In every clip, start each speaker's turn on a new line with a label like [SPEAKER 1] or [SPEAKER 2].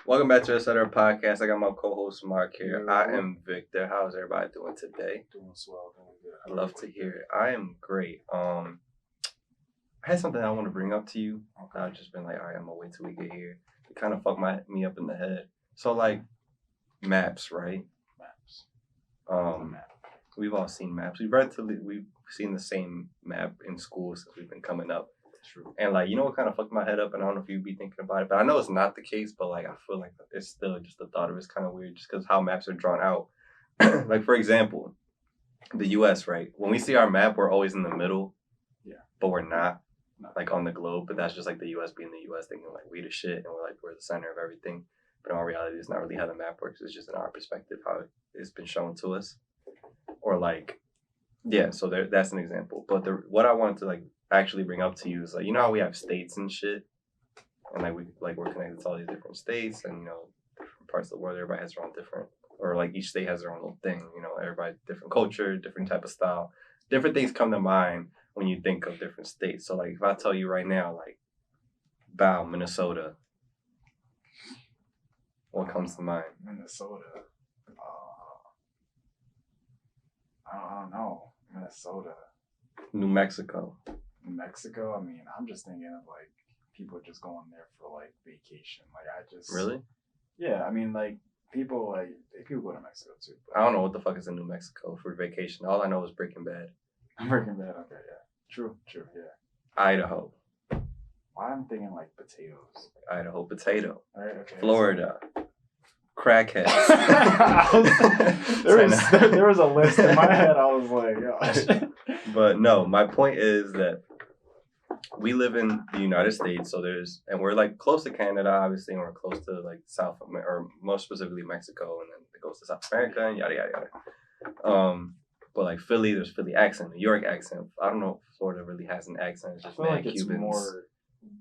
[SPEAKER 1] Welcome back to the Center Podcast. I got my co-host Mark here.
[SPEAKER 2] Yeah,
[SPEAKER 1] I
[SPEAKER 2] what?
[SPEAKER 1] am Victor. How's everybody doing today?
[SPEAKER 2] Doing swell, doing good.
[SPEAKER 1] I'd love to hear it. I am great. I had something I want to bring up to you. I've just been like, all right, I'm gonna wait till we get here. It kind of fucked me up in the head. So like maps, right?
[SPEAKER 2] Maps.
[SPEAKER 1] Um, we've all seen maps. We've seen the same map in school since we've been coming up.
[SPEAKER 2] True.
[SPEAKER 1] And like, you know what kind of fucked my head up? And I don't know if you'd be thinking about it, but I know it's not the case. But like, I feel like it's still just the thought of it's kind of weird, just because how maps are drawn out. Like for example, the U.S. Right? When we see our map, we're always in the middle.
[SPEAKER 2] Yeah.
[SPEAKER 1] But we're not.
[SPEAKER 2] No.
[SPEAKER 1] Like on the globe. But that's just like the U.S. being the U.S. thinking like we the shit and we're the center of everything. But in all reality, it's not really how the map works. It's just in our perspective how it's been shown to us. Or like, yeah. So that's an example. But what I wanted to like actually bring up to you is like, you know how we have states and shit, and like we're connected to all these different states, and you know different parts of the world, everybody has their own different, or like each state has their own little thing, you know, everybody different culture, different type of style, different things come to mind when you think of different states. So like if I tell you right now like Bow, Minnesota, what comes to mind?
[SPEAKER 2] Minnesota. I don't know. Minnesota.
[SPEAKER 1] New Mexico.
[SPEAKER 2] Mexico. I mean, I'm just thinking of like people just going there for like vacation. Like I just
[SPEAKER 1] Really?
[SPEAKER 2] Yeah, I mean like people go to Mexico too. But
[SPEAKER 1] I don't know what the fuck is in New Mexico for vacation. All I know is Breaking Bad.
[SPEAKER 2] Breaking Bad. Okay, yeah. True. Yeah.
[SPEAKER 1] Idaho.
[SPEAKER 2] Why I'm thinking like potatoes.
[SPEAKER 1] Idaho potato.
[SPEAKER 2] All right. Okay.
[SPEAKER 1] Florida. Crackheads.
[SPEAKER 2] there was a list in my head. I was like, gosh.
[SPEAKER 1] But no, my point is that we live in the United States, so and we're like close to Canada, obviously, and we're close to like South America, or more specifically Mexico, and then it goes to South America and yada yada yada. But like Philly, there's Philly accent, New York accent. I don't know if Florida really has an accent. It's
[SPEAKER 2] I
[SPEAKER 1] just
[SPEAKER 2] feel
[SPEAKER 1] mad
[SPEAKER 2] like it's
[SPEAKER 1] Cubans.
[SPEAKER 2] more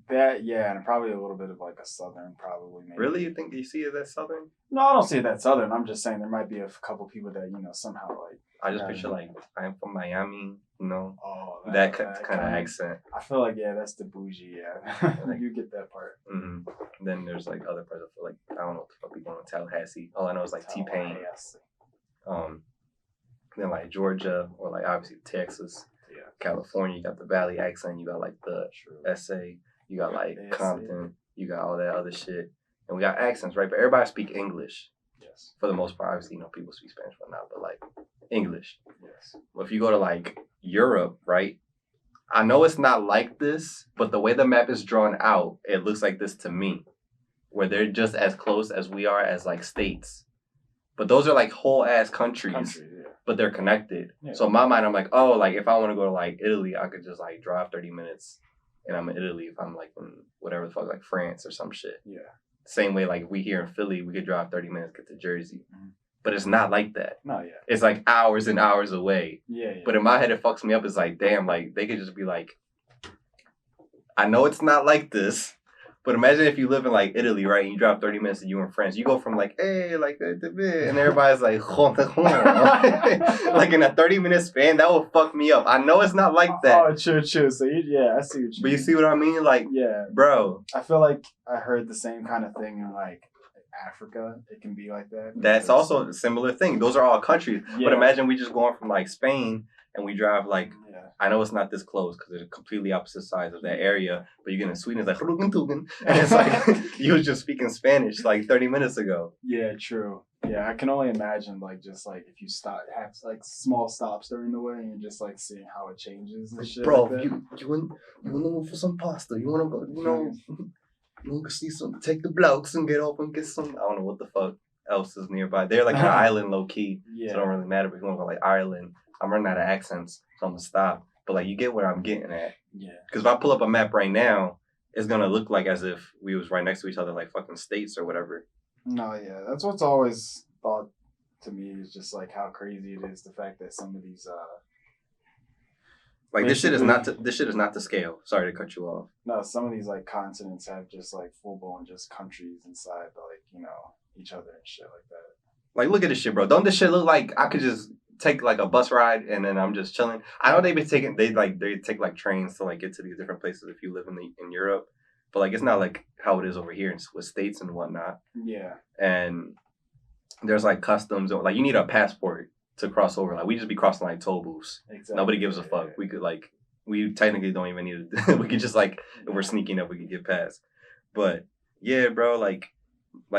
[SPEAKER 2] that, yeah, and probably a little bit of like a southern, probably. Maybe.
[SPEAKER 1] Really, you think you see it that southern?
[SPEAKER 2] No, I don't see it that southern. I'm just saying there might be a couple people that somehow like.
[SPEAKER 1] I just picture like I'm from Miami, you know,
[SPEAKER 2] oh,
[SPEAKER 1] that kind of accent.
[SPEAKER 2] I feel like that's the bougie. Yeah, you get that part.
[SPEAKER 1] Mm-hmm. Then there's like other parts of like I don't know what the fuck we going to Tallahassee. All I know is like T-Pain. Then like Georgia or like obviously Texas,
[SPEAKER 2] yeah,
[SPEAKER 1] California. You got the Valley accent. You got like the SA. You got like Compton. You got all that other shit. And we got accents, right? But everybody speak English.
[SPEAKER 2] Yes.
[SPEAKER 1] For the most part, obviously, people speak Spanish, but not. But like English.
[SPEAKER 2] Yes.
[SPEAKER 1] Well, if you go to like Europe, right? I know it's not like this, but the way the map is drawn out, it looks like this to me, where they're just as close as we are as like states. But those are like whole ass countries.
[SPEAKER 2] Yeah.
[SPEAKER 1] But they're connected.
[SPEAKER 2] Yeah.
[SPEAKER 1] So in my mind, I'm like, oh, like if I want to go to like Italy, I could just like drive 30 minutes and I'm in Italy. If I'm like in whatever the fuck, like France or some shit.
[SPEAKER 2] Yeah.
[SPEAKER 1] Same way, like we here in Philly, we could drive 30 minutes, get to Jersey.
[SPEAKER 2] Mm-hmm.
[SPEAKER 1] But it's not like that.
[SPEAKER 2] No, yeah.
[SPEAKER 1] It's like hours and hours away.
[SPEAKER 2] Yeah.
[SPEAKER 1] But in my head, it fucks me up. It's like, damn, like they could just be like, I know it's not like this. But imagine if you live in like Italy, right? And you drive 30 minutes and you're in France. You go from like, hey, like, and everybody's like, like in a 30-minute span, that would fuck me up. I know it's not like that.
[SPEAKER 2] Oh, true. So I see what you mean.
[SPEAKER 1] But you see what I mean? Like,
[SPEAKER 2] yeah,
[SPEAKER 1] bro.
[SPEAKER 2] I feel like I heard the same kind of thing in like Africa. It can be like that.
[SPEAKER 1] That's also a similar thing. Those are all countries.
[SPEAKER 2] Yeah.
[SPEAKER 1] But imagine we just going from like Spain and we drive like,
[SPEAKER 2] yeah.
[SPEAKER 1] I know it's not this close because they're completely opposite sides of that area, but you get in Sweden, it's like, and it's like, you was just speaking Spanish like 30 minutes ago.
[SPEAKER 2] Yeah, true. Yeah, I can only imagine like just like if you have like small stops during the way and you're just like seeing how it changes and shit.
[SPEAKER 1] Bro,
[SPEAKER 2] like
[SPEAKER 1] you want to go for some pasta? You want to go, you want to see take the blokes and get off and get some, I don't know what the fuck else is nearby. They're like an island low key, so it don't really matter if you want to go like Ireland. I'm running out of accents, so I'm going to stop. But like you get where I'm getting at.
[SPEAKER 2] Yeah.
[SPEAKER 1] Because if I pull up a map right now, it's going to look like as if we was right next to each other like fucking states or whatever.
[SPEAKER 2] No, yeah. That's what's always thought to me is just like how crazy it is, the fact that some of these
[SPEAKER 1] like this shit is not to scale. Sorry to cut you off.
[SPEAKER 2] No, some of these like continents have just like full blown just countries inside, like, each other and shit like that.
[SPEAKER 1] Like look at this shit, bro. Don't this shit look like I could just take like a bus ride and then I'm just chilling? I know they take like trains to like get to these different places if you live in Europe. but like it's not like how it is over here with states and whatnot.
[SPEAKER 2] Yeah.
[SPEAKER 1] And there's like customs, or like you need a passport to cross over. Like we just be crossing like toll booths.
[SPEAKER 2] Exactly.
[SPEAKER 1] Nobody gives a fuck. We could like we technically don't even need to. We could just like if we're sneaking up, we could get past. But yeah, bro, like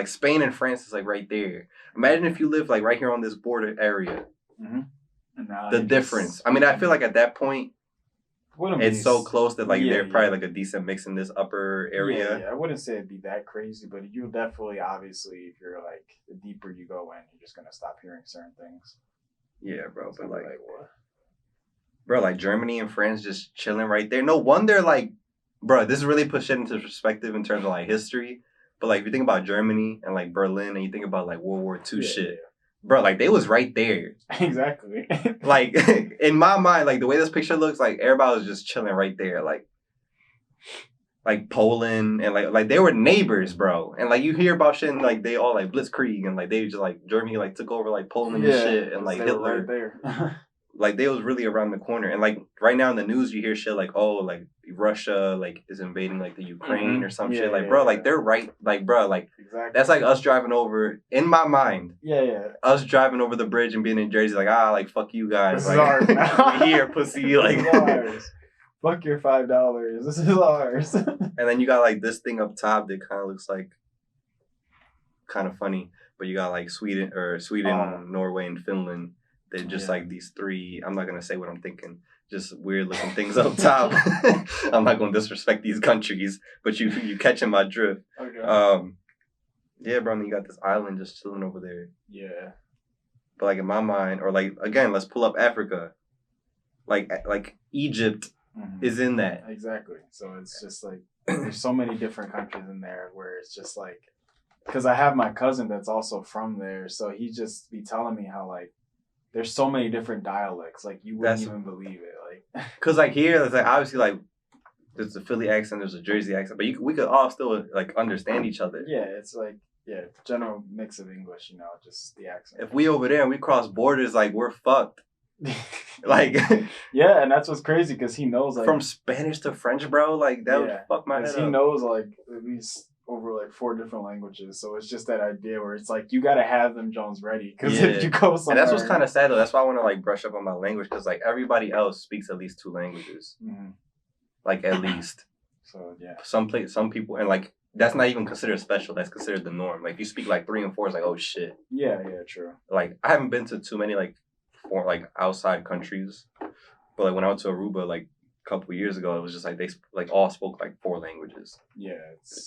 [SPEAKER 1] Spain and France is like right there. Imagine if you live like right here on this border area.
[SPEAKER 2] Mm-hmm. And now
[SPEAKER 1] The difference. I mean, I feel like at that point, it's so close that like they're probably like a decent mix in this upper area.
[SPEAKER 2] Yeah, I wouldn't say it'd be that crazy, but you definitely, obviously, if you're like the deeper you go in, you're just gonna stop hearing certain things.
[SPEAKER 1] Yeah, bro.
[SPEAKER 2] It's
[SPEAKER 1] But
[SPEAKER 2] gonna
[SPEAKER 1] like,
[SPEAKER 2] be what?
[SPEAKER 1] bro, like Germany and France just chilling right there. No wonder, like, bro, this really puts shit into perspective in terms of like history. But like, if you think about Germany and like Berlin, and you think about like World War II shit, bro, like they was right there.
[SPEAKER 2] Exactly.
[SPEAKER 1] Like in my mind, like the way this picture looks, like everybody was just chilling right there, like Poland and like they were neighbors, bro. And like you hear about shit and like they all like Blitzkrieg and like they just like Germany like took over like Poland and shit and like Hitler.
[SPEAKER 2] Right there.
[SPEAKER 1] Like they was really around the corner. And like right now in the news you hear shit like, oh, like Russia like is invading like the Ukraine or some shit. Like bro, like they're right, like bro, like
[SPEAKER 2] Exactly.
[SPEAKER 1] that's like us driving over in my mind.
[SPEAKER 2] Yeah.
[SPEAKER 1] Us driving over the bridge and being in Jersey, like like fuck you guys,
[SPEAKER 2] This
[SPEAKER 1] like
[SPEAKER 2] is ours.
[SPEAKER 1] we here, pussy, like.
[SPEAKER 2] This is ours. Fuck your $5. This is ours.
[SPEAKER 1] And then you got like this thing up top that kind of looks like kind of funny, but you got like Sweden, Norway, and Finland. They're just like these three. I'm not gonna say what I'm thinking. Just weird looking things up top. I'm not gonna disrespect these countries, but you catching my drift.
[SPEAKER 2] Okay.
[SPEAKER 1] Yeah, bro. I mean, you got this island just chilling over there.
[SPEAKER 2] Yeah.
[SPEAKER 1] But like in my mind, or like again, let's pull up Africa. Like Egypt is in that.
[SPEAKER 2] Exactly. So it's just like there's so many different countries in there where it's just like, because I have my cousin that's also from there, so he just be telling me how like there's so many different dialects, like you wouldn't even believe it, like.
[SPEAKER 1] Cause like here, it's like obviously like there's a Philly accent, there's a Jersey accent, but we could all still like understand each other.
[SPEAKER 2] Yeah, it's like general mix of English, just the accent.
[SPEAKER 1] If we over there and we cross borders, like we're fucked. Like
[SPEAKER 2] yeah, and that's what's crazy because he knows like
[SPEAKER 1] from Spanish to French, bro. Like that would fuck my head up.
[SPEAKER 2] He knows like at least over like 4 different languages, so it's just that idea where it's like you gotta have them Jones ready because if you go somewhere,
[SPEAKER 1] and that's what's kind of sad though. That's why I want to like brush up on my language because like everybody else speaks at least 2 languages, like at least.
[SPEAKER 2] So yeah,
[SPEAKER 1] some people, and like that's not even considered special. That's considered the norm. Like if you speak like 3 and 4, it's like oh shit.
[SPEAKER 2] Yeah, true.
[SPEAKER 1] Like I haven't been to too many like outside countries, but like when I went to Aruba like a couple of years ago, it was just like they like all spoke like 4 languages.
[SPEAKER 2] Yeah,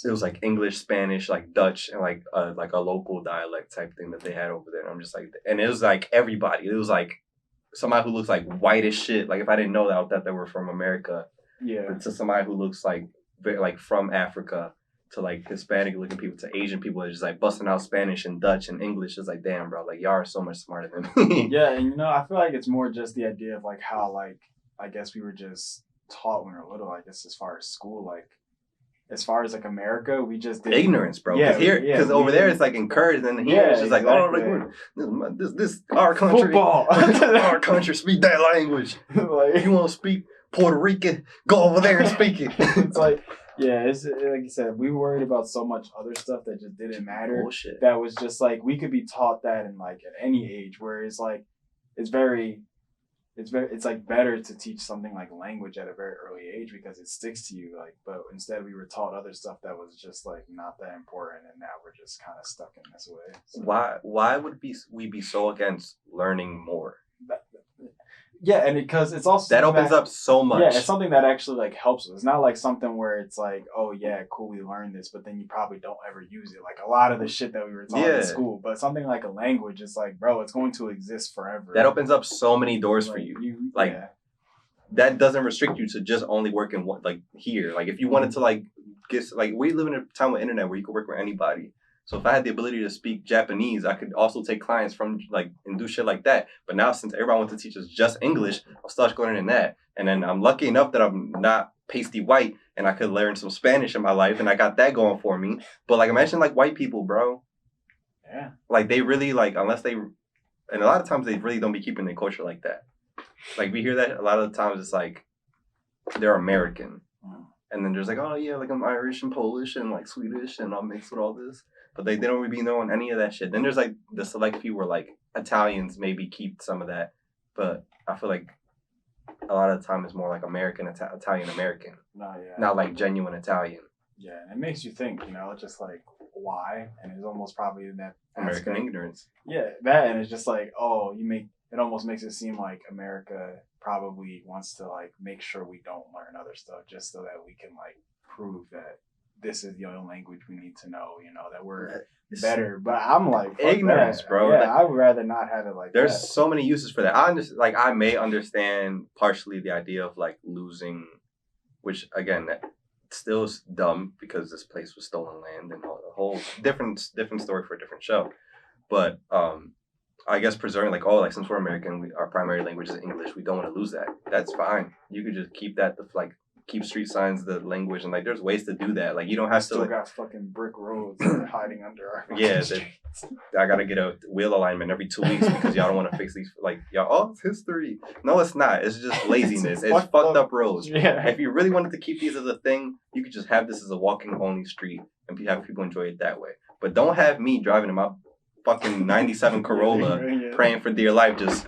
[SPEAKER 1] it was like English, Spanish, like Dutch, and like a local dialect type thing that they had over there. And I'm just like, and it was like everybody. It was like somebody who looks like white as shit. Like if I didn't know that, I thought they were from America.
[SPEAKER 2] Yeah.
[SPEAKER 1] To somebody who looks like very, like from Africa, to like Hispanic looking people, to Asian people, it's just like busting out Spanish and Dutch and English. It's like, damn, bro, like y'all are so much smarter than me.
[SPEAKER 2] Yeah, and I feel like it's more just the idea of like how like I guess we were just taught when we were little. I guess as far as school, like as far as like America, we just did
[SPEAKER 1] ignorance, bro. Because over there it's like encouraged, and here it's just like this our country,
[SPEAKER 2] football,
[SPEAKER 1] our country speak that language.
[SPEAKER 2] Like
[SPEAKER 1] you want to speak Puerto Rican, go over there and speak it.
[SPEAKER 2] It's like. Yeah, it's like you said, we were worried about so much other stuff that just didn't matter.
[SPEAKER 1] Bullshit.
[SPEAKER 2] That was just like we could be taught that in like at any age, where it's like it's like better to teach something like language at a very early age because it sticks to you. Like, but instead we were taught other stuff that was just like not that important, and now we're just kind of stuck in this way. So,
[SPEAKER 1] why would we be so against learning more?
[SPEAKER 2] Yeah, and because it's also
[SPEAKER 1] that opens up so much.
[SPEAKER 2] Yeah, it's something that actually like helps us. It's not like something where it's like, oh yeah, cool, we learned this, but then you probably don't ever use it. Like a lot of the shit that we were taught in school. But something like a language, it's like, bro, it's going to exist forever.
[SPEAKER 1] That opens up so many doors for you. That doesn't restrict you to just only working like here. Like if you wanted to like get like we live in a time with internet where you can work with anybody. So if I had the ability to speak Japanese, I could also take clients from like and do shit like that. But now since everybody wants to teach us just English, I'll start going in that. And then I'm lucky enough that I'm not pasty white and I could learn some Spanish in my life and I got that going for me. But like imagine like white people, bro.
[SPEAKER 2] Yeah.
[SPEAKER 1] Like they really like unless they, and a lot of times they really don't be keeping their culture like that. Like we hear that a lot of the times it's like they're American. And then there's like, oh yeah, like I'm Irish and Polish and like Swedish and I'm mixed with all this. But they don't really know any of that shit. Then there's like the select few where like Italians maybe keep some of that. But I feel like a lot of the time it's more like American, Italian American.
[SPEAKER 2] No, yeah.
[SPEAKER 1] Not like genuine Italian.
[SPEAKER 2] Yeah, and it makes you think, just like why? And it's almost probably in that
[SPEAKER 1] American
[SPEAKER 2] aspect.
[SPEAKER 1] ignorance.
[SPEAKER 2] Yeah, that, and it's just like, it almost makes it seem like America probably wants to like make sure we don't learn other stuff just so that we can like prove that this is the only language we need to know, that we're better. But I'm like,
[SPEAKER 1] ignorance,
[SPEAKER 2] that.
[SPEAKER 1] bro.
[SPEAKER 2] Yeah,
[SPEAKER 1] like,
[SPEAKER 2] I would rather not have it like
[SPEAKER 1] there's
[SPEAKER 2] that.
[SPEAKER 1] so many uses for that. I may understand partially the idea of like losing, which again, that still is dumb because this place was stolen land and a whole different story for a different show. But I guess preserving since we're American, our primary language is English. We don't want to lose that. That's fine. You could just keep that keep street signs the language, and like there's ways to do that. Like you don't have to.
[SPEAKER 2] Still got fucking brick roads that are hiding under our.
[SPEAKER 1] Yeah, I gotta get a wheel alignment every 2 weeks because y'all don't want to fix these. Like y'all, oh, it's history. No, it's not. It's just laziness. it's fucked up roads.
[SPEAKER 2] Yeah.
[SPEAKER 1] If you really wanted to keep these as a thing, you could just have this as a walking only street and have people enjoy it that way. But don't have me driving in my fucking '97 Corolla praying for dear life just.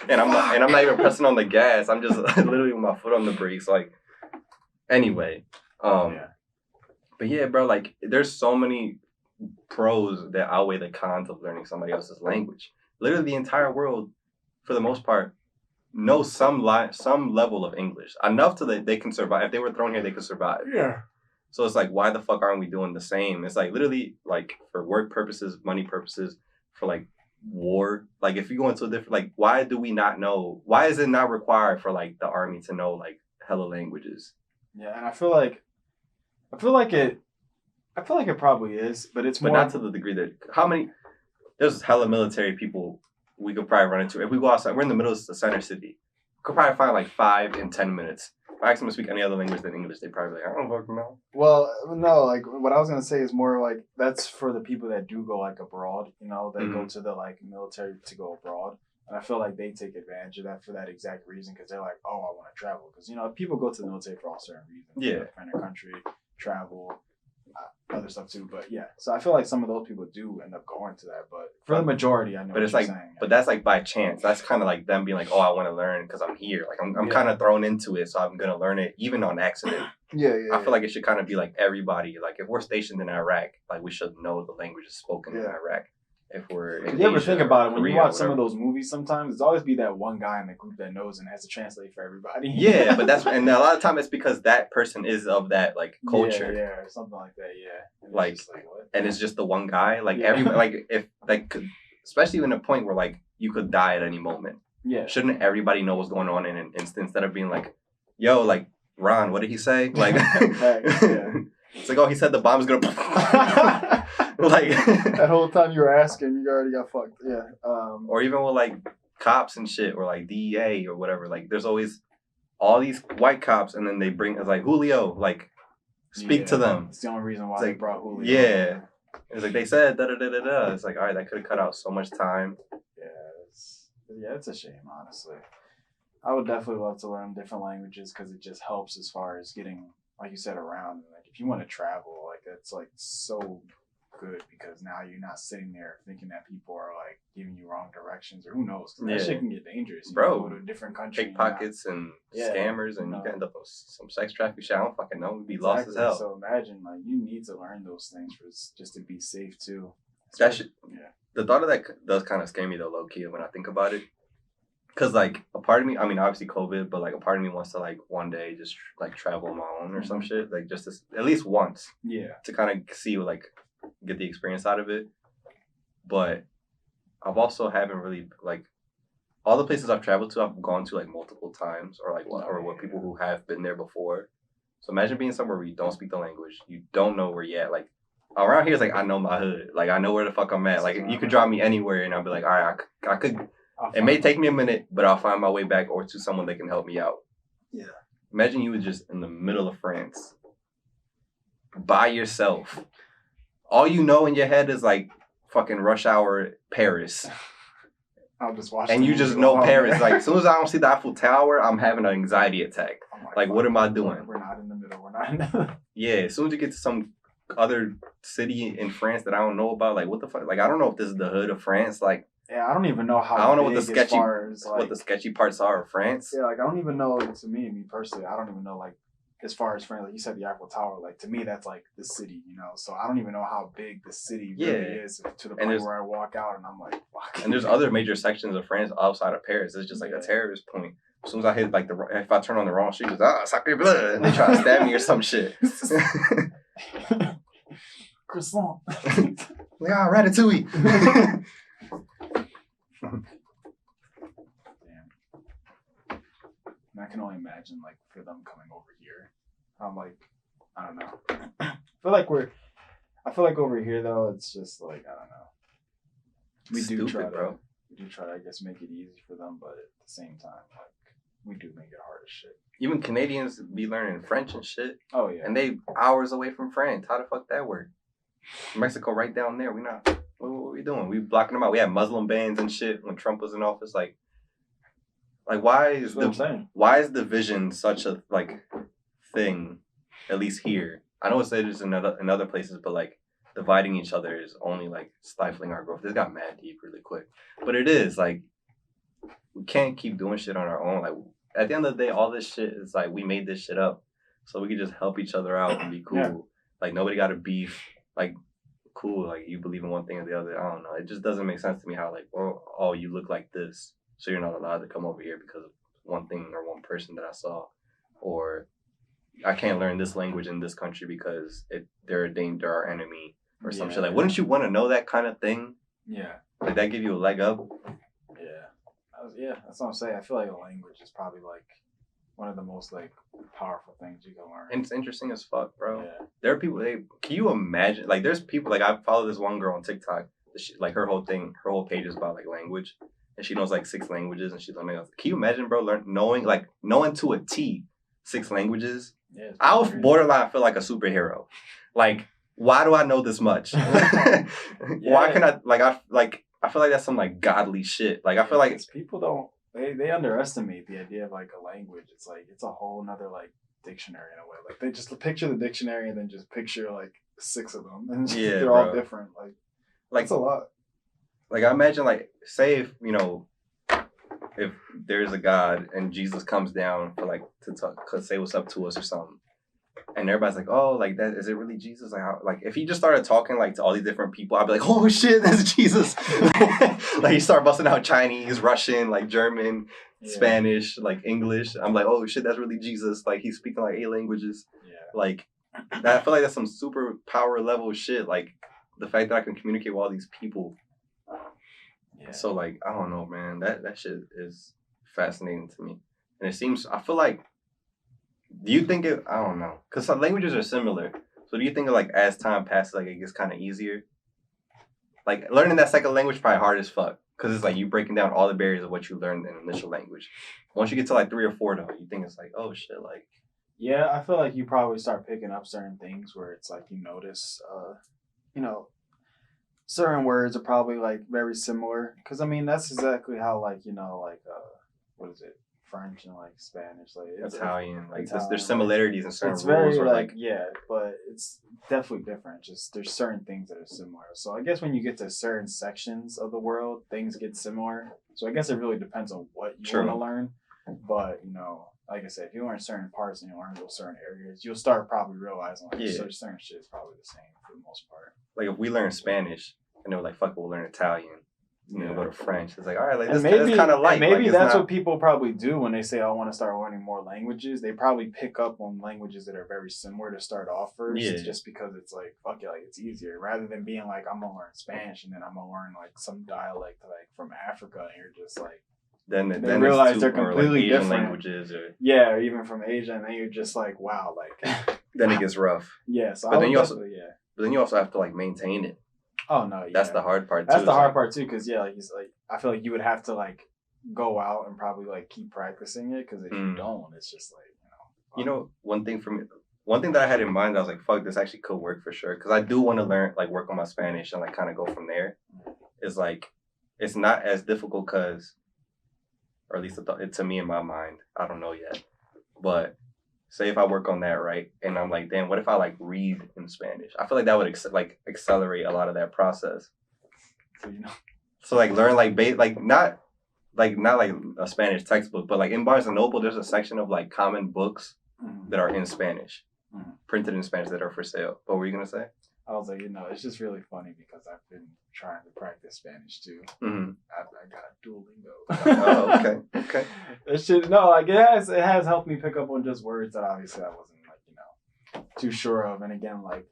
[SPEAKER 1] And I'm not even pressing on the gas. I'm just literally with my foot on the brakes. Like, anyway, But yeah, bro, like there's so many pros that outweigh the cons of learning somebody else's language. Literally, the entire world, for the most part, knows some level of English enough to that they can survive. If they were thrown here, they could survive.
[SPEAKER 2] Yeah.
[SPEAKER 1] So it's like, why the fuck aren't we doing the same? It's like literally like for work purposes, money purposes, for like war. Like if you go into a different, like why do we not know? Why is it not required for like the army to know like hella languages?
[SPEAKER 2] Yeah, and I feel like it probably is, but it's more.
[SPEAKER 1] But not to the degree that there's hella military people we could probably run into. If we go outside, we're in the middle of the center city. We could probably find like 5 in 10 minutes. If I ask them to speak any other language than English, they probably like, I don't fucking know.
[SPEAKER 2] Well, no, like what I was gonna say is more like that's for the people that do go like abroad, that go to the like military to go abroad. And I feel like they take advantage of that for that exact reason because they're like, oh, I want to travel. Because, people go to the military for all certain reasons.
[SPEAKER 1] Yeah.
[SPEAKER 2] Find their country, travel, other stuff too. But yeah, so I feel like some of those people do end up going to that. But for the majority, I know
[SPEAKER 1] but it's like, saying. But that's like by chance. That's kind of like them being like, oh, I want to learn because I'm here. Like I'm kind of thrown into it. So I'm going to learn it even on accident.
[SPEAKER 2] Yeah.
[SPEAKER 1] I feel like it should kind of be like everybody. Like if we're stationed in Iraq, like we should know the languages spoken in Iraq. If we're in
[SPEAKER 2] you ever think about it when you watch some of those movies sometimes there's always be that one guy in the group that knows and has to translate for everybody.
[SPEAKER 1] Yeah, but and a lot of time it's because that person is of that like culture.
[SPEAKER 2] Yeah, or something like that, yeah. And
[SPEAKER 1] like what? And it's just the one guy. Like everybody like if like especially in a point where like you could die at any moment.
[SPEAKER 2] Yeah.
[SPEAKER 1] Shouldn't everybody know what's going on in an instant instead of being like, yo, like Ron, what did he say? Like it's like, oh, he said the bomb's gonna like
[SPEAKER 2] that whole time you were asking, you already got fucked. Yeah.
[SPEAKER 1] Or even with like cops and shit, or like DEA or whatever. Like, there's always all these white cops, and then they bring it's like Julio, like speak to them.
[SPEAKER 2] It's the only reason why they brought Julio.
[SPEAKER 1] Yeah. It's like they said da da da da da. It's like, all right, that could have cut out so much time.
[SPEAKER 2] Yeah, it's a shame, honestly. I would definitely love to learn different languages because it just helps as far as getting, like you said, around. Like if you want to travel, like that's like so good because now you're not sitting there thinking that people are like giving you wrong directions or who knows. That shit can get dangerous. You
[SPEAKER 1] bro.
[SPEAKER 2] Go to a different country.
[SPEAKER 1] Pickpockets and scammers and you can end up on some sex trafficking shit. I don't fucking know. We'd be lost as hell.
[SPEAKER 2] So imagine like you need to learn those things for just to be safe too.
[SPEAKER 1] That shit. Yeah. The thought of that does kind of scare me though, low key, when I think about it. Cause like a part of me, I mean, obviously COVID, but like a part of me wants to like one day just like travel on my own or some shit, like just at least once.
[SPEAKER 2] Yeah. To
[SPEAKER 1] kind of see like get the experience out of it, but I've also haven't really like all the places I've traveled to, I've gone to like multiple times or like with people who have been there before. So imagine being somewhere where you don't speak the language, you don't know where you're at. Like around here, it's like I know my hood, like I know where the fuck I'm at. Like you could drop me anywhere, and I'll be like, all right, I could. It may take me a minute, but I'll find my way back or to someone that can help me out.
[SPEAKER 2] Yeah.
[SPEAKER 1] Imagine you were just in the middle of France by yourself. All you know in your head is like fucking rush hour Paris.
[SPEAKER 2] I'll just watch.
[SPEAKER 1] And you just know Paris. Like as soon as I don't see the Eiffel Tower, I'm having an anxiety attack. Like, what am I doing?
[SPEAKER 2] We're not in the middle. We're not in the
[SPEAKER 1] Yeah, as soon as you get to some other city in France that I don't know about, like, what the fuck? Like, I don't know if this is the hood of France. Like,
[SPEAKER 2] Yeah, I don't even know how
[SPEAKER 1] I don't know
[SPEAKER 2] big
[SPEAKER 1] what the sketchy
[SPEAKER 2] as far as, like,
[SPEAKER 1] what the sketchy parts are of France.
[SPEAKER 2] yeah, like I don't even know. To me personally, I don't even know like as far as France. Like you said, the Eiffel Tower. Like to me, that's like the city, you know. So I don't even know how big the city really is to the point where I walk out and I'm like, fuck.
[SPEAKER 1] And there's other major sections of France outside of Paris. It's just like a terrorist point. As soon as I hit like if I turn on the wrong street, it's sacre bleu, and they try to stab me or some shit.
[SPEAKER 2] Croissant.
[SPEAKER 1] Yeah, ratatouille.
[SPEAKER 2] And I can only imagine like for them coming over here. I'm like, I don't know. I feel like over here though, it's just like I don't know. We do try to, I guess, make it easy for them, but at the same time, like we do make it hard as shit.
[SPEAKER 1] Even Canadians be learning French and shit.
[SPEAKER 2] Oh yeah.
[SPEAKER 1] And they hours away from France. How the fuck that work? Mexico right down there. What are we doing? We blocking them out. We had Muslim bans and shit when Trump was in office. Like why is division such a like thing? At least here, I know it's just in other places, but like dividing each other is only like stifling our growth. This got mad deep really quick, but it is like we can't keep doing shit on our own. Like at the end of the day, all this shit is like we made this shit up so we could just help each other out and be cool. Yeah. Like nobody got a beef. Like cool. Like you believe in one thing or the other. I don't know. It just doesn't make sense to me how like oh you look like this, so you're not allowed to come over here because of one thing or one person that I saw, or I can't learn this language in this country because they're our enemy or some shit. Like, wouldn't you want to know that kind of thing?
[SPEAKER 2] Yeah.
[SPEAKER 1] Like, that give you a leg up?
[SPEAKER 2] Yeah. That's what I'm saying. I feel like a language is probably, like, one of the most, like, powerful things you can learn.
[SPEAKER 1] And it's interesting as fuck, bro.
[SPEAKER 2] Yeah.
[SPEAKER 1] There are people, can you imagine? Like, there's people, like, I follow this one girl on TikTok. Like, her whole page is about, like, language. And she knows, like, 6 languages. And she's learning. Can you imagine, bro, knowing to a T 6 languages? Yeah, I would borderline feel like a superhero. Like, why do I know this much? Why can I feel like that's some like godly shit. Like I feel like
[SPEAKER 2] people don't they underestimate the idea of like a language. It's like it's a whole nother like dictionary in a way. Like they just picture the dictionary and then just picture like 6 of them and they're all different. Like it's a lot.
[SPEAKER 1] Like I imagine like say if if there's a God and Jesus comes down for like to talk, say what's up to us or something, and everybody's like, oh, like that, is it really Jesus? Like, how, like if he just started talking like to all these different people, I'd be like, oh shit, that's Jesus. Like he started busting out Chinese, Russian, like German, Spanish, like English. I'm like, oh shit, that's really Jesus. Like he's speaking like 8 languages. Yeah. Like I feel like that's some super power level shit. Like the fact that I can communicate with all these people. Yeah. So like I don't know, man. That shit is fascinating to me, and it seems I feel like. Do you think it? I don't know, because some languages are similar. So do you think like as time passes, like it gets kind of easier? Like learning that second language probably hard as fuck, because it's like you breaking down all the barriers of what you learned in initial language. Once you get to like 3 or 4 though, you think it's like oh shit, like.
[SPEAKER 2] Yeah, I feel like you probably start picking up certain things where it's like you notice, certain words are probably like very similar. Because I mean that's exactly how like what is it? French and like Spanish, like
[SPEAKER 1] Italian, like there's similarities in certain
[SPEAKER 2] rules. It's very but it's definitely different. Just there's certain things that are similar. So I guess when you get to certain sections of the world, things get similar. So I guess it really depends on what you want to learn. But like I said, if you learn certain parts and you learn those certain areas, you'll start probably realizing certain shit is probably the same for the most part.
[SPEAKER 1] Like if we learn Spanish and they were like, fuck it, we'll learn Italian. Go to French. It's like, all right, like this is kind of light.
[SPEAKER 2] Maybe that's what people probably do when they say, I want to start learning more languages. They probably pick up on languages that are very similar to start off first, just because it's like, fuck it, like it's easier. Rather than being like, I'm going to learn Spanish and then I'm going to learn like some dialect like from Africa and you're just like, then they realize they're completely different
[SPEAKER 1] languages. Or
[SPEAKER 2] even from Asia, and then you're just like, wow, like.
[SPEAKER 1] Then it gets rough.
[SPEAKER 2] Yeah, so
[SPEAKER 1] but then you also have to like maintain it.
[SPEAKER 2] Oh no, yeah.
[SPEAKER 1] That's the hard part.
[SPEAKER 2] That's the hard part too, because I feel like you would have to like go out and probably like keep practicing it, because if you don't, it's just like
[SPEAKER 1] one thing that I had in mind, I was like, fuck, this actually could work for sure, because I do want to learn like work on my Spanish and like kind of go from there. Is like it's not as difficult because, or at least to me in my mind, I don't know yet, but say if I work on that, right, and I'm like, damn, what if I like read in Spanish? I feel like that would accelerate a lot of that process.
[SPEAKER 2] So you know.
[SPEAKER 1] So like learn like not like a Spanish textbook, but like in Barnes and Noble, there's a section of like common books that are in Spanish, printed in Spanish that are for sale. What were you gonna say?
[SPEAKER 2] I was like, it's just really funny because I've been trying to practice Spanish too. I got a Duolingo.
[SPEAKER 1] Oh, okay.
[SPEAKER 2] It should like it has helped me pick up on just words that obviously I wasn't like too sure of. And again, like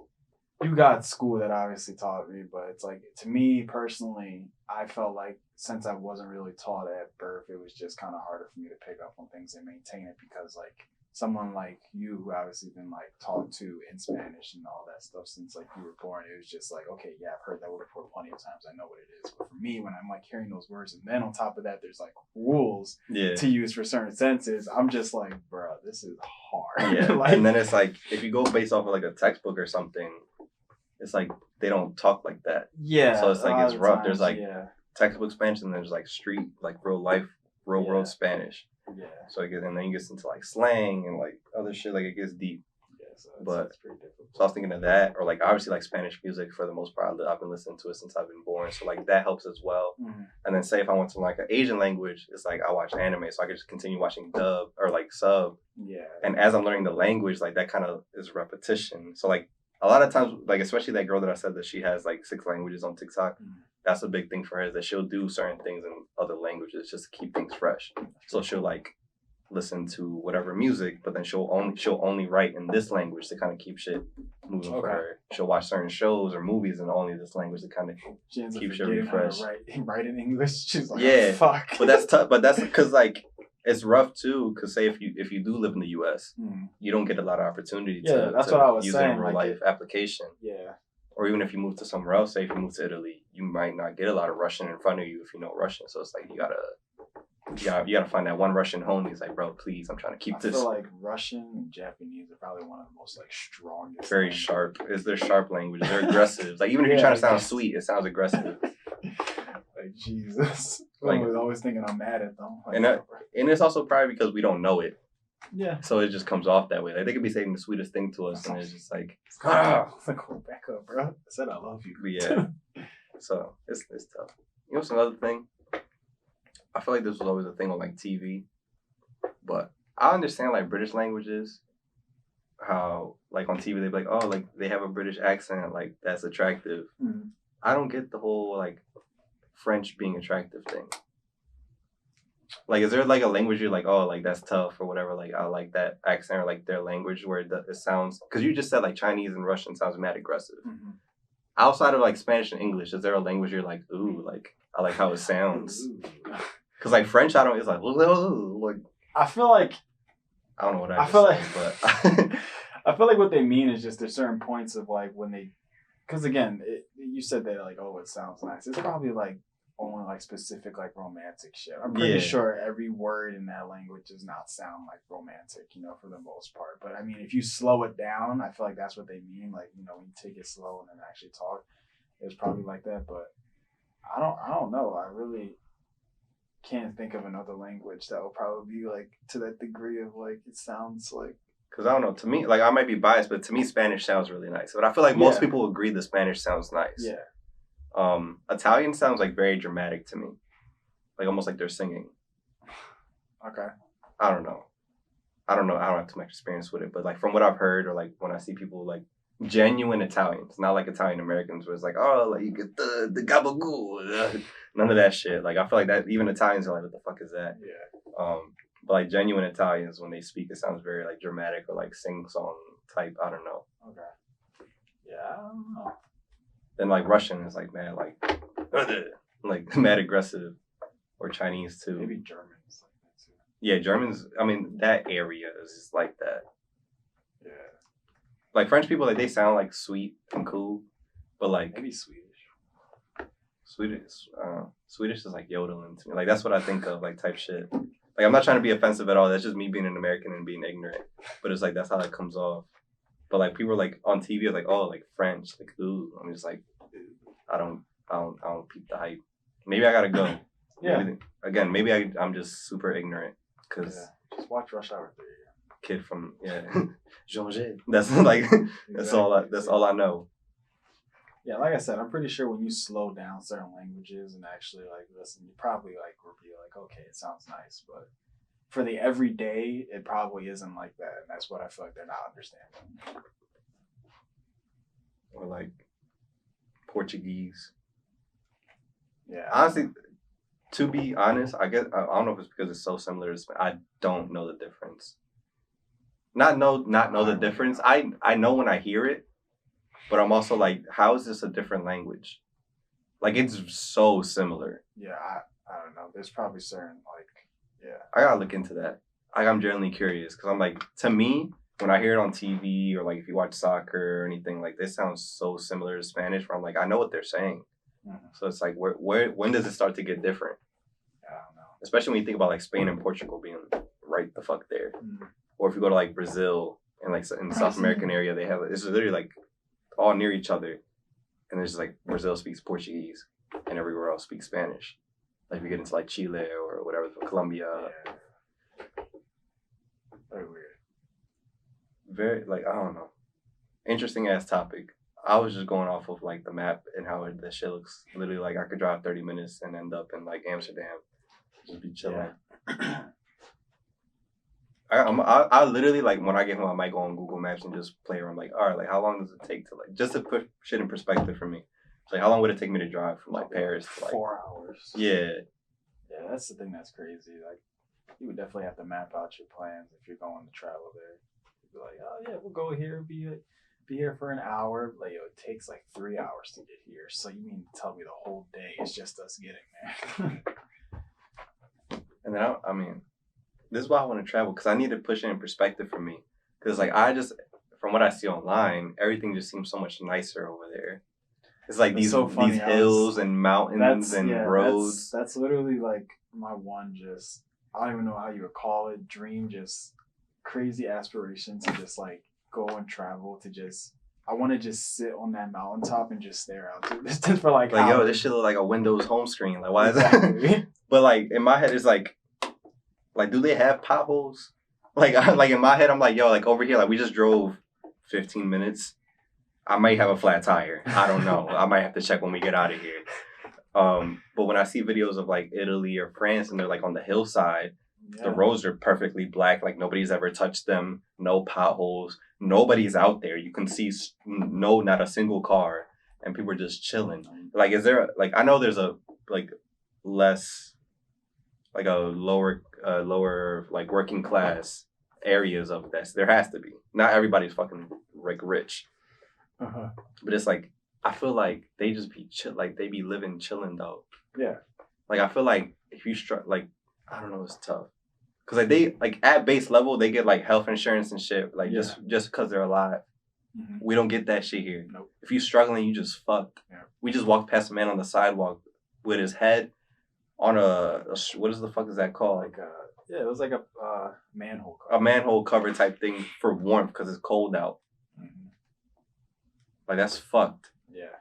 [SPEAKER 2] you got school that obviously taught me, but it's like to me personally, I felt like since I wasn't really taught at birth, it was just kind of harder for me to pick up on things and maintain it because like someone like you who obviously been like taught to in Spanish and all that stuff since like you were born, it was just like, okay, yeah, I've heard that word before plenty of times. I know what it is. But for me, when I'm like hearing those words and then on top of that, there's like rules to use for certain sentences, I'm just like, bro, this is hard.
[SPEAKER 1] Yeah.
[SPEAKER 2] Like,
[SPEAKER 1] and then it's like, if you go based off of like a textbook or something, it's like they don't talk like that.
[SPEAKER 2] Yeah.
[SPEAKER 1] So it's like, it's rough. Times, there's like textbook Spanish and there's like street, like real life, real world Spanish. Yeah. So and then you get into like slang and like other shit, like it gets deep. Yeah, so it's pretty difficult. So I was thinking of that, or like obviously like Spanish music for the most part. I've been listening to it since I've been born, so like that helps as well. And then say if I want to like an Asian language, it's like I watch anime, so I can just continue watching dub or like sub. Yeah. And as I'm learning the language, like that kind of is repetition. So like a lot of times, like especially that girl that I said that she has like 6 languages on TikTok. That's a big thing for her, is that she'll do certain things in other languages just to keep things fresh. So she'll like listen to whatever music, but then she'll only write in this language to kind of keep shit moving for her. She'll watch certain shows or movies in only this language to kind of keep shit refreshed.
[SPEAKER 2] Write in English. She's like,
[SPEAKER 1] yeah,
[SPEAKER 2] oh, fuck.
[SPEAKER 1] But that's tough. But that's because like it's rough too. Because say if you do live in the U.S., you don't get a lot of opportunity to
[SPEAKER 2] that's what I was
[SPEAKER 1] use
[SPEAKER 2] saying,
[SPEAKER 1] it in real life application.
[SPEAKER 2] Yeah.
[SPEAKER 1] Or even if you move to somewhere else, say if you move to Italy, you might not get a lot of Russian in front of you if you know Russian. So it's like you gotta find that one Russian homie. He's like, bro, please, I'm trying to keep this.
[SPEAKER 2] I feel like Russian and Japanese are probably one of the most like strongest.
[SPEAKER 1] Very language. Sharp. It's their sharp language. They're aggressive. Like even if you're trying to sound sweet, it sounds aggressive.
[SPEAKER 2] Like Jesus. Like, I was always thinking I'm mad at them. Like,
[SPEAKER 1] and it's also probably because we don't know it.
[SPEAKER 2] Yeah.
[SPEAKER 1] So it just comes off that way. Like they could be saying the sweetest thing to us, and it's just like,
[SPEAKER 2] like, oh, back up, bro. I said I love you.
[SPEAKER 1] Yeah. So it's tough. You know what's another thing? I feel like this was always a thing on like TV, but I understand like British languages, how like on TV they'd be like, oh, like they have a British accent, like that's attractive. I don't get the whole like French being attractive thing. Like, is there like a language you're like, oh, like that's tough or whatever? Like, I like that accent or like their language where it sounds, because you just said like Chinese and Russian sounds mad aggressive. Outside of like Spanish and English, is there a language you're like, ooh, like I like how it sounds? Because like French, I don't. It's like, like
[SPEAKER 2] I feel like
[SPEAKER 1] I don't know what I feel like, but
[SPEAKER 2] I feel like what they mean is just there's certain points of like when they, because again, you said that like, oh, it sounds nice. It's probably like only like specific like romantic shit. I'm pretty sure every word in that language does not sound like romantic, for the most part. But I mean, if you slow it down, I feel like that's what they mean. Like, when you take it slow and then actually talk, it's probably like that. But I don't know. I really can't think of another language that will probably be like to that degree of like it sounds like.
[SPEAKER 1] Because I don't know, to me, like I might be biased, but to me Spanish sounds really nice. But I feel like most people agree the Spanish sounds nice. Yeah. Italian sounds like very dramatic to me, like almost like they're singing.
[SPEAKER 2] Okay.
[SPEAKER 1] I don't know. I don't have too much experience with it, but like from what I've heard, or like when I see people like genuine Italians, not like Italian Americans, where it's like, oh, like you get the gabagool, none of that shit. Like I feel like that even Italians are like, what the fuck is that? Yeah. But like genuine Italians, when they speak, it sounds very like dramatic or like sing song type. I don't know.
[SPEAKER 2] Okay. Yeah, I don't know.
[SPEAKER 1] Then like Russian is like mad like mad aggressive, or Chinese too.
[SPEAKER 2] Maybe Germans like that too.
[SPEAKER 1] Yeah, Germans. I mean, that area is just like that.
[SPEAKER 2] Yeah.
[SPEAKER 1] Like French people, like they sound like sweet and cool, but like
[SPEAKER 2] maybe Swedish.
[SPEAKER 1] Swedish is like yodeling to me. Like that's what I think of, like type shit. Like I'm not trying to be offensive at all. That's just me being an American and being ignorant. But it's like that's how it comes off. But like people are like on TV are like, oh, like French, like ooh. I'm just like, I don't peep the hype. Maybe I gotta go.
[SPEAKER 2] Yeah.
[SPEAKER 1] Maybe I'm just super ignorant. Cause
[SPEAKER 2] just watch Rush Hour 3.
[SPEAKER 1] kid from Jean. That's like that's all I know.
[SPEAKER 2] Yeah, like I said, I'm pretty sure when you slow down certain languages and actually like listen, you probably like will be like, okay, it sounds nice, but for the everyday, it probably isn't like that, and that's what I feel like they're not understanding.
[SPEAKER 1] Or like Portuguese.
[SPEAKER 2] Yeah,
[SPEAKER 1] Honestly, to be honest, I guess I don't know if it's because it's so similar. I don't know the difference. Not know the difference. I know when I hear it, but I'm also like, how is this a different language? Like it's so similar.
[SPEAKER 2] yeah, I don't know. There's probably certain like, yeah.
[SPEAKER 1] I gotta look into that. I'm genuinely curious because I'm like, to me, when I hear it on TV or like if you watch soccer or anything, like this sounds so similar to Spanish. Where I'm like, I know what they're saying.
[SPEAKER 2] Mm-hmm.
[SPEAKER 1] So it's like, when does it start to get different?
[SPEAKER 2] I don't know.
[SPEAKER 1] Especially when you think about like Spain and Portugal being right the fuck there,
[SPEAKER 2] Mm-hmm.
[SPEAKER 1] or if you go to like Brazil and like in the South American area, they have it's literally like all near each other, and there's like Brazil speaks Portuguese, and everywhere else speaks Spanish. Like if you get into like Chile or whatever, Colombia.
[SPEAKER 2] Yeah. Very weird.
[SPEAKER 1] Very like I don't know, interesting ass topic. I was just going off of like the map and how the shit looks. Literally, like I could drive 30 minutes and end up in like Amsterdam, just be chilling.
[SPEAKER 2] Yeah.
[SPEAKER 1] I literally like when I get home, I might go on Google Maps and just play around. Like, all right, like how long does it take to like just to put shit in perspective for me? It's like how long would it take me to drive from like Paris to like
[SPEAKER 2] 4 hours.
[SPEAKER 1] Yeah,
[SPEAKER 2] Yeah, that's the thing that's crazy. Like, you would definitely have to map out your plans if you're going to travel there. You'd be like, oh yeah, we'll go here, be here for an hour. Like, it takes like 3 hours to get here. So you mean to tell me the whole day is just us getting there?
[SPEAKER 1] and then I mean, this is why I want to travel because I need to push it in perspective for me. Because like I just from what I see online, everything just seems so much nicer over there. It's like
[SPEAKER 2] It's so funny,
[SPEAKER 1] these hills and mountains and roads.
[SPEAKER 2] That's literally like my one just, I don't even know how you would call it, dream, just crazy aspiration to just like go and travel to just, I want to just sit on that mountaintop and just stare out to the distance for like hours.
[SPEAKER 1] Yo, this shit look like a Windows home screen. Like, why is that? But like in my head, it's like, do they have potholes? Like in my head, I'm like, yo, like over here, like we just drove 15 minutes. I might have a flat tire. I don't know. I might have to check when we get out of here. But when I see videos of like Italy or France and they're like on the hillside, the roads are perfectly black. Like nobody's ever touched them. No potholes. Nobody's out there. You can see not a single car, and people are just chilling. Like, is there like I know there's a like less like a lower like working class areas of this. There has to be. Not everybody's fucking like rich.
[SPEAKER 2] Uh-huh.
[SPEAKER 1] But it's like I feel like they just be like they be living chilling though.
[SPEAKER 2] Yeah.
[SPEAKER 1] Like I feel like if you like I don't know, it's tough. Cause like they like at base level they get like health insurance and shit. Like just cause they're alive. Mm-hmm. We don't get that shit here.
[SPEAKER 2] Nope.
[SPEAKER 1] If you struggling, you just fucked. Yeah. We just walked past a man on the sidewalk with his head on a what is the fuck is that called?
[SPEAKER 2] Like it was like a manhole
[SPEAKER 1] cover. A manhole cover type thing for warmth because it's cold out. Mm-hmm. Like that's fucked.
[SPEAKER 2] Yeah.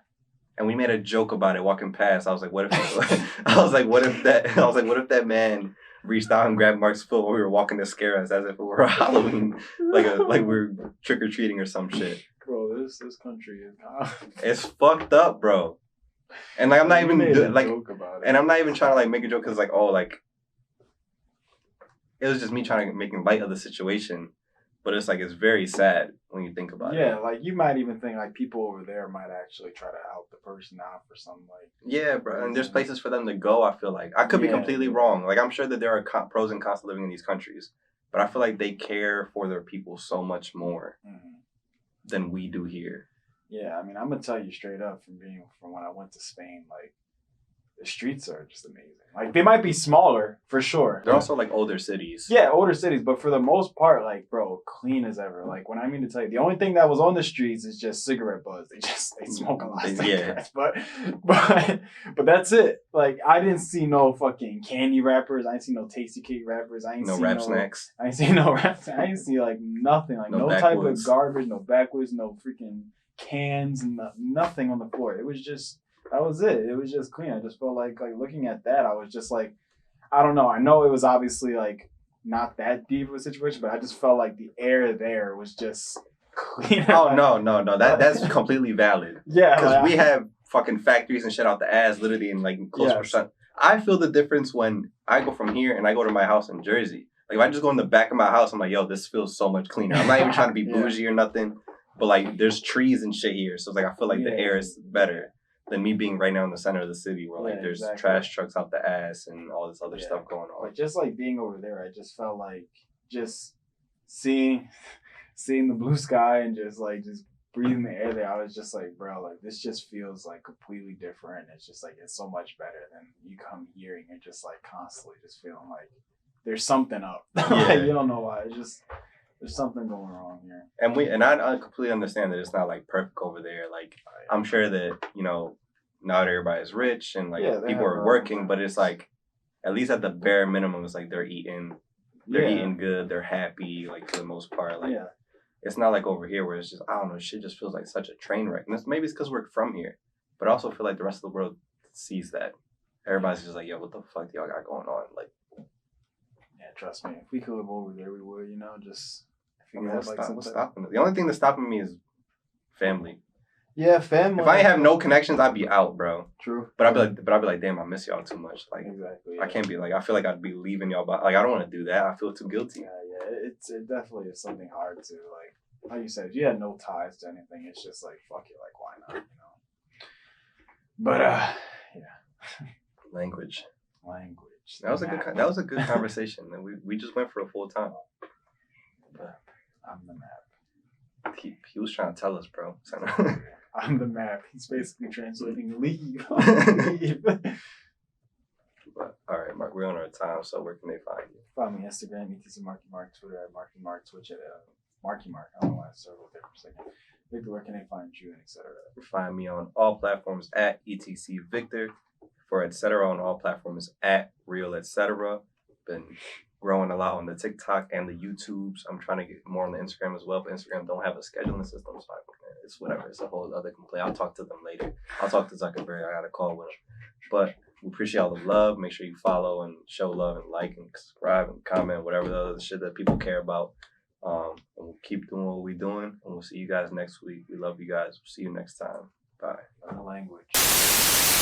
[SPEAKER 1] And we made a joke about it walking past. I was like, what if that man reached out and grabbed Mark's foot when we were walking to scare us as if it were Halloween, like we were trick or treating or some shit.
[SPEAKER 2] Bro, this country is
[SPEAKER 1] it's fucked up, bro. And like I'm not even like, and I'm not even trying to like make a joke because like it was just me trying to make light of the situation. But it's like, it's very sad when you think about it.
[SPEAKER 2] Yeah, like you might even think like people over there might actually try to help the person out for some like.
[SPEAKER 1] Yeah, bro. And there's places for them to go, I feel like. I could be completely wrong. Like, I'm sure that there are pros and cons to living in these countries. But I feel like they care for their people so much more than we do here.
[SPEAKER 2] Yeah, I mean, I'm going to tell you straight up from when I went to Spain, like, the streets are just amazing. Like, they might be smaller, for sure.
[SPEAKER 1] They're also, like, older cities.
[SPEAKER 2] Yeah, older cities. But for the most part, like, bro, clean as ever. Like, when I mean to tell you, the only thing that was on the streets is just cigarette buzz. They smoke a lot of cigarettes. But that's it. Like, I didn't see no fucking candy wrappers. I didn't see no Tasty Cake wrappers. I ain't see
[SPEAKER 1] no snacks.
[SPEAKER 2] I ain't see no rap snacks. I didn't see, like, nothing. Like, no type of garbage, no backwoods, no freaking cans, nothing on the floor. It was just... That was it. It was just clean. I just felt like looking at that, I was just like, I don't know. I know it was obviously like not that deep of a situation, but I just felt like the air there was just cleaner.
[SPEAKER 1] Oh no. That's completely valid.
[SPEAKER 2] Yeah,
[SPEAKER 1] Because
[SPEAKER 2] like,
[SPEAKER 1] we have fucking factories and shit out the ass, literally in like close
[SPEAKER 2] Yes.
[SPEAKER 1] percent. I feel the difference when I go from here and I go to my house in Jersey. Like if I just go in the back of my house, I'm like, yo, this feels so much cleaner. I'm not even trying to be
[SPEAKER 2] Yeah.
[SPEAKER 1] bougie or nothing, but like there's trees and shit here, so it's like I feel like the
[SPEAKER 2] Yeah.
[SPEAKER 1] air is better than me being right now in the center of the city where like
[SPEAKER 2] Yeah,
[SPEAKER 1] there's
[SPEAKER 2] exactly.
[SPEAKER 1] trash trucks out the ass and all this other
[SPEAKER 2] Yeah.
[SPEAKER 1] stuff going on.
[SPEAKER 2] Like just like being over there, I just felt like just seeing the blue sky and just breathing the air there. I was just like, bro, like this just feels like completely different. It's just like it's so much better than you come here and you're just like constantly just feeling like there's something up. Like, you don't know why. It's just there's something going wrong here.
[SPEAKER 1] And I completely understand that it's not like perfect over there. Like I'm sure that, you know, not everybody's rich and like
[SPEAKER 2] Yeah, they
[SPEAKER 1] people
[SPEAKER 2] have
[SPEAKER 1] are
[SPEAKER 2] their
[SPEAKER 1] working,
[SPEAKER 2] own
[SPEAKER 1] but it's like at least at the bare minimum it's like they're eating good, they're happy, like for the most part. Like
[SPEAKER 2] Yeah.
[SPEAKER 1] it's not like over here where it's just I don't know, shit just feels like such a train wreck. And maybe it's because we're from here. But I also feel like the rest of the world sees that. Everybody's just like, yo, what the fuck do y'all got going on? Like
[SPEAKER 2] Yeah, trust me. If we could live over there, we would, you know, just if
[SPEAKER 1] I
[SPEAKER 2] we
[SPEAKER 1] mean,
[SPEAKER 2] had
[SPEAKER 1] what's stopping it? The only thing that's stopping me is family.
[SPEAKER 2] Yeah, family.
[SPEAKER 1] If I ain't have no connections, I'd be out, bro.
[SPEAKER 2] True.
[SPEAKER 1] But I'd be like, damn, I miss y'all too much. Like,
[SPEAKER 2] Exactly.
[SPEAKER 1] I can't be like, I feel like I'd be leaving y'all, but like, I don't want to do that. I feel too guilty.
[SPEAKER 2] Yeah. It definitely is something hard to like you said, if you had no ties to anything, it's just like fuck it, like why not, you know? But yeah.
[SPEAKER 1] Language.
[SPEAKER 2] That
[SPEAKER 1] was a good conversation, and we just went for a full time.
[SPEAKER 2] I'm the map.
[SPEAKER 1] He was trying to tell us, bro.
[SPEAKER 2] I'm the map. He's basically translating leave. Leave.
[SPEAKER 1] But all right, Mark, we're on our time, so where can they find you?
[SPEAKER 2] Find me Instagram, ETC Marky Mark, Twitter at Marky Mark, Twitch at Marky Mark. I don't know why I circled there for a second. Victor, where can they find you and etc.
[SPEAKER 1] Find me on all platforms at ETC Victor. For etc. on all platforms at Real etc. Been growing a lot on the TikTok and the YouTubes. I'm trying to get more on the Instagram as well, but Instagram don't have a scheduling system, so it's whatever. It's a whole other complaint. I'll talk to them later. I'll talk to Zuckerberg. I got a call with him. But we appreciate all the love. Make sure you follow and show love and like and subscribe and comment, whatever the other shit that people care about. And we'll keep doing what we're doing, and we'll see you guys next week. We love you guys. We'll see you next time. Bye.
[SPEAKER 2] Learn the language.